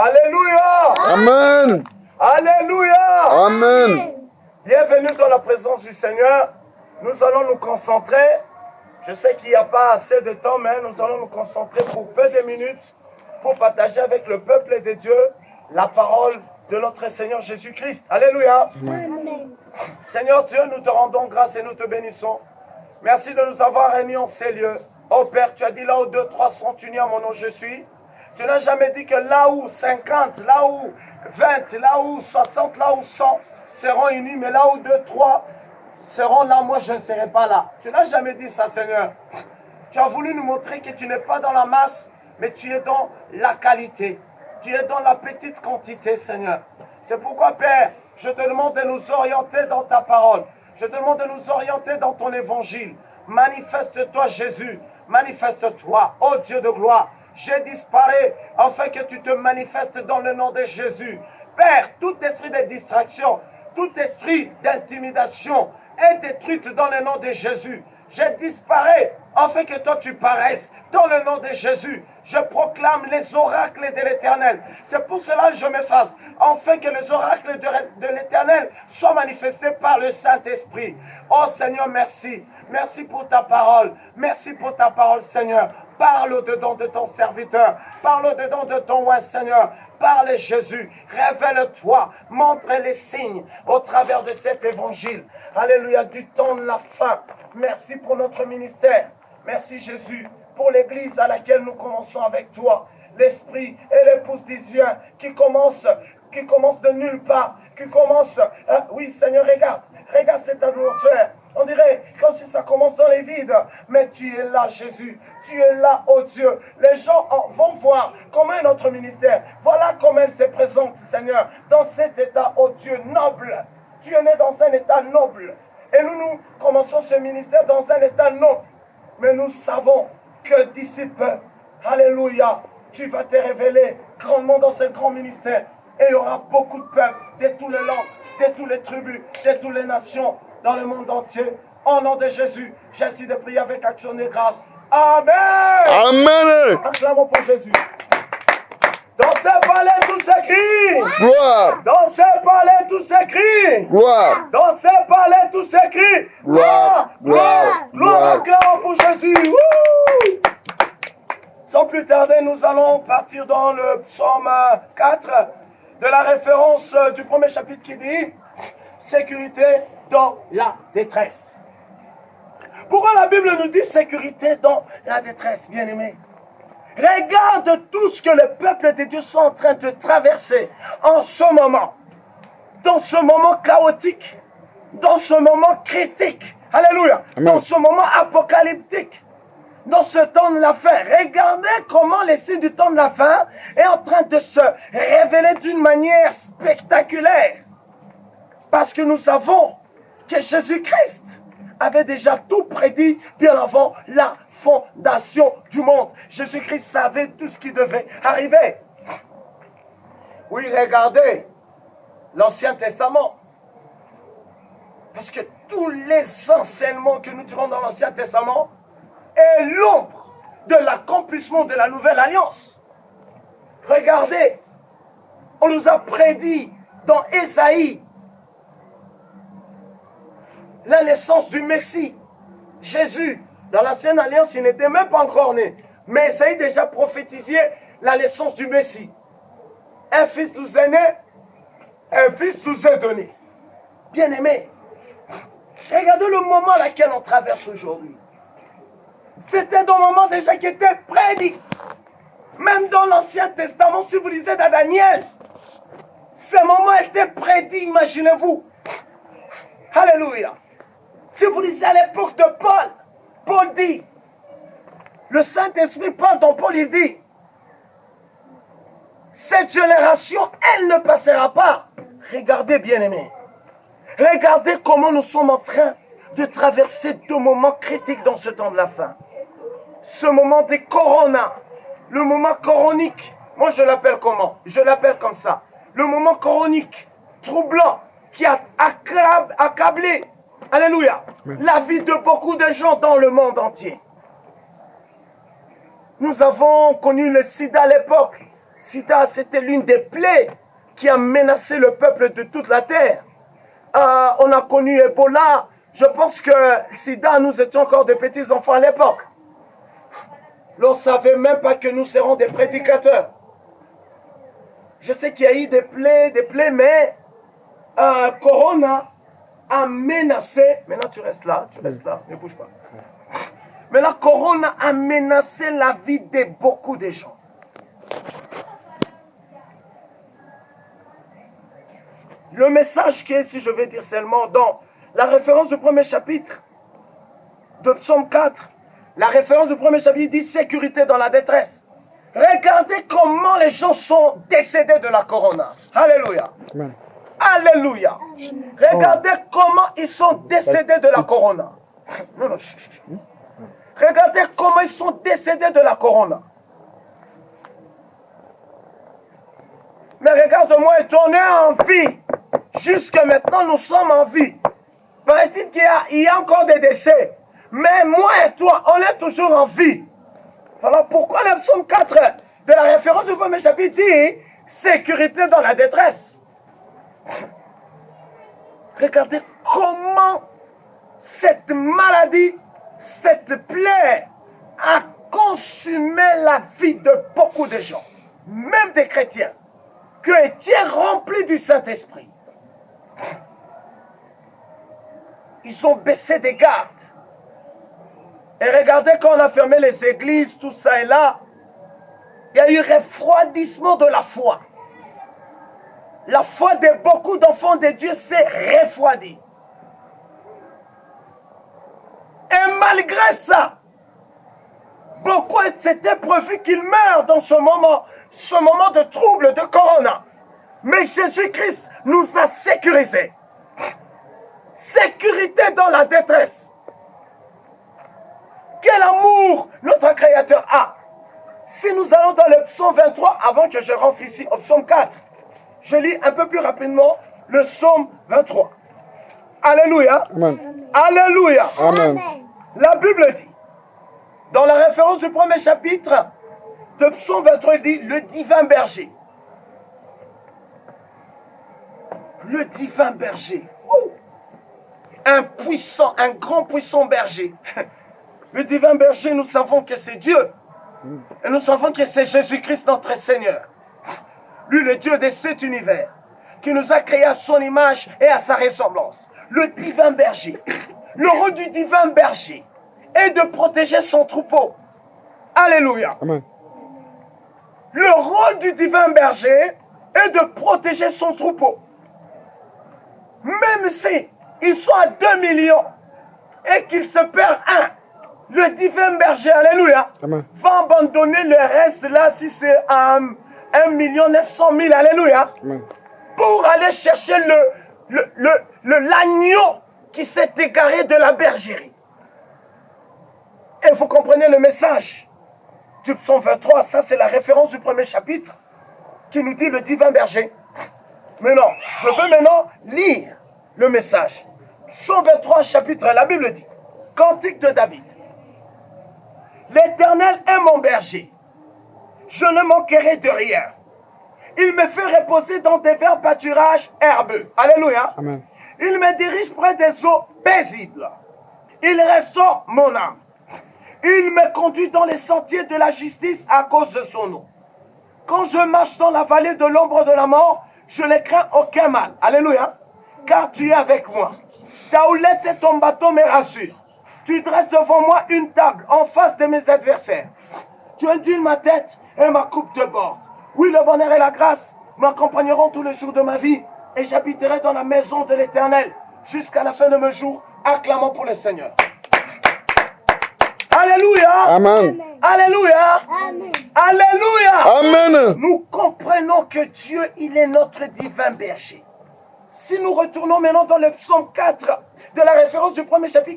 Alléluia. Amen. Alléluia. Amen. Bienvenue dans la présence du Seigneur. Nous allons nous concentrer. Je sais qu'il n'y a pas assez de temps, mais nous allons nous concentrer pour peu de minutes pour partager avec le peuple de Dieu la parole de notre Seigneur Jésus-Christ. Alléluia. Amen. Seigneur Dieu, nous te rendons grâce et nous te bénissons. Merci de nous avoir réunis en ces lieux. Oh Père, tu as dit là où 2, 3 sont unis en mon nom, je suis. Tu n'as jamais dit que là où 50, là où 20, là où 60, là où 100 seront unis, mais là où 2, 3 seront là, moi je ne serai pas là. Tu n'as jamais dit ça, Seigneur. Tu as voulu nous montrer que tu n'es pas dans la masse, mais tu es dans la qualité. Tu es dans la petite quantité, Seigneur. C'est pourquoi, Père, je te demande de nous orienter dans ta parole. Je te demande de nous orienter dans ton évangile. Manifeste-toi, Jésus. Manifeste-toi, ô Dieu de gloire. Je disparais afin que tu te manifestes dans le nom de Jésus. Père, tout esprit de distraction, tout esprit d'intimidation est détruite dans le nom de Jésus. Je disparais afin que toi tu paraisses dans le nom de Jésus. Je proclame les oracles de l'Éternel. C'est pour cela que je m'efface, afin que les oracles de l'Éternel soient manifestés par le Saint-Esprit. Oh Seigneur, merci. Merci pour ta parole. Merci pour ta parole, Seigneur. Parle au-dedans de ton serviteur. Parle au-dedans de ton roi, Seigneur. Parle Jésus. Révèle-toi. Montre les signes au travers de cet évangile. Alléluia, du temps de la fin. Merci pour notre ministère. Merci Jésus pour l'église à laquelle nous commençons avec toi. L'esprit et l'épouse d'Isvien qui commence de nulle part. Qui commence... oui Seigneur, regarde cette atmosphère. On dirait comme si ça commence dans les vides. Mais tu es là, Jésus. Tu es là, oh Dieu. Les gens vont voir comment est notre ministère. Voilà comment elle se présente, Seigneur. Dans cet état, oh Dieu, noble. Tu es né dans un état noble. Et nous commençons ce ministère dans un état noble. Mais nous savons que d'ici peu, alléluia, tu vas te révéler grandement dans ce grand ministère. Et il y aura beaucoup de peuples, de toutes les langues, de toutes les tribus, de toutes les nations, dans le monde entier. Au nom de Jésus, j'essaie de prier avec action de grâce. Amen. Amen. Acclamons pour Jésus. Dans ce palais, tout s'écrit. Gloire. Dans ce palais, tout s'écrit. Gloire. Dans ce palais, tout s'écrit. Gloire. Gloire. Gloire. Gloire. Acclamons pour Jésus. Wouh! Sans plus tarder, nous allons partir dans le psaume 4 de la référence du premier chapitre qui dit sécurité dans la détresse. Pourquoi la Bible nous dit sécurité dans la détresse, bien-aimés? Regarde tout ce que le peuple de Dieu sont en train de traverser en ce moment. Dans ce moment chaotique. Dans ce moment critique. Alléluia. Amen. Dans ce moment apocalyptique. Dans ce temps de la fin. Regardez comment les signes du temps de la fin est en train de se révéler d'une manière spectaculaire. Parce que nous savons que Jésus-Christ avait déjà tout prédit bien avant la fondation du monde. Jésus-Christ savait tout ce qui devait arriver. Oui, regardez l'Ancien Testament. Parce que tous les enseignements que nous tirons dans l'Ancien Testament est l'ombre de l'accomplissement de la nouvelle alliance. Regardez, on nous a prédit dans Ésaïe la naissance du Messie, Jésus. Dans l'ancienne alliance, il n'était même pas encore né. Mais Ésaïe déjà prophétisé la naissance du Messie. Un fils nous est né, un fils nous est donné. Bien-aimés, regardez le moment à lequel on traverse aujourd'hui. C'était dans le moment déjà qui était prédit. Même dans l'Ancien Testament, si vous lisez dans Daniel, ce moment était prédit, imaginez-vous. Alléluia. Si vous lisez à l'époque de Paul, Paul dit, le Saint-Esprit parle dans Paul, il dit, cette génération, elle ne passera pas. Regardez, bien-aimés. Regardez comment nous sommes en train de traverser deux moments critiques dans ce temps de la fin. Ce moment des coronas, le moment coronique. Moi, je l'appelle comment? Je l'appelle comme ça. Le moment coronique, troublant, qui a accablé, alléluia, la vie de beaucoup de gens dans le monde entier. Nous avons connu le sida à l'époque. Sida, c'était l'une des plaies qui a menacé le peuple de toute la terre. On a connu Ebola. Je pense que Sida, nous étions encore des petits enfants à l'époque. On ne savait même pas que nous serons des prédicateurs. Je sais qu'il y a eu des plaies, mais Corona a menacé. Maintenant, tu restes là, ne bouge pas. Mais la Corona a menacé la vie de beaucoup de gens. Le message qui est, si je vais dire seulement, dans la référence du premier chapitre de Psaume 4, la référence du premier chapitre dit sécurité dans la détresse. Regardez comment les gens sont décédés de la Corona. Alléluia. Amen. Alléluia. Regardez comment ils sont décédés de la Corona. Non, regardez comment ils sont décédés de la Corona. Mais regarde-moi et on est en vie. Jusque maintenant, nous sommes en vie. Paraît-il qu'il y a encore des décès. Mais moi et toi, on est toujours en vie. Alors pourquoi le psaume 4 de la référence du premier chapitre dit sécurité dans la détresse? Regardez comment cette maladie, cette plaie a consumé la vie de beaucoup de gens, même des chrétiens, qui étaient remplis du Saint-Esprit. Ils ont baissé des gardes. Et regardez quand on a fermé les églises, tout ça et là, il y a eu refroidissement de la foi. La foi de beaucoup d'enfants de Dieu s'est refroidie. Et malgré ça, beaucoup s'étaient prévu qu'ils meurent dans ce moment de trouble, de Corona. Mais Jésus-Christ nous a sécurisés. Sécurité dans la détresse. Quel amour notre Créateur a. Si nous allons dans le psaume 23, avant que je rentre ici au psaume 4, je lis un peu plus rapidement le psaume 23. Alléluia. Amen. Alléluia. Amen. La Bible dit, dans la référence du premier chapitre de psaume 23, il dit le divin berger. Le divin berger. Un puissant, un grand puissant berger. Le divin berger, nous savons que c'est Dieu. Et nous savons que c'est Jésus-Christ notre Seigneur. Lui, le Dieu de cet univers, qui nous a créés à son image et à sa ressemblance. Le divin berger. Le rôle du divin berger est de protéger son troupeau. Alléluia. Amen. Le rôle du divin berger est de protéger son troupeau. Même si ils sont à 2 millions et qu'il se perd un, le divin berger, alléluia, Amen. va abandonner le reste là si c'est à 1 900 000, alléluia, Amen. pour aller chercher l'agneau qui s'est égaré de la bergerie. Et vous comprenez le message du psaume 23, ça c'est la référence du premier chapitre qui nous dit le divin berger. Mais non, je veux maintenant lire le message. Psaume 23, chapitre, la Bible dit, Cantique de David. L'Éternel est mon berger. Je ne manquerai de rien. Il me fait reposer dans des verts pâturages herbeux. Alléluia. Amen. Il me dirige près des eaux paisibles. Il restaure mon âme. Il me conduit dans les sentiers de la justice à cause de son nom. Quand je marche dans la vallée de l'ombre de la mort, je ne crains aucun mal. Alléluia. Car tu es avec moi. Ta houlette et ton bâton me rassurent. Tu dresses devant moi une table en face de mes adversaires. Tu induis ma tête et ma coupe de bord. Oui, le bonheur et la grâce m'accompagneront tous les jours de ma vie et j'habiterai dans la maison de l'Éternel jusqu'à la fin de mes jours, acclamant pour le Seigneur. Alléluia. Amen. Alléluia. Amen. Alléluia. Amen. Nous comprenons que Dieu, il est notre divin berger. Si nous retournons maintenant dans le psaume 4 de la référence du premier chapitre,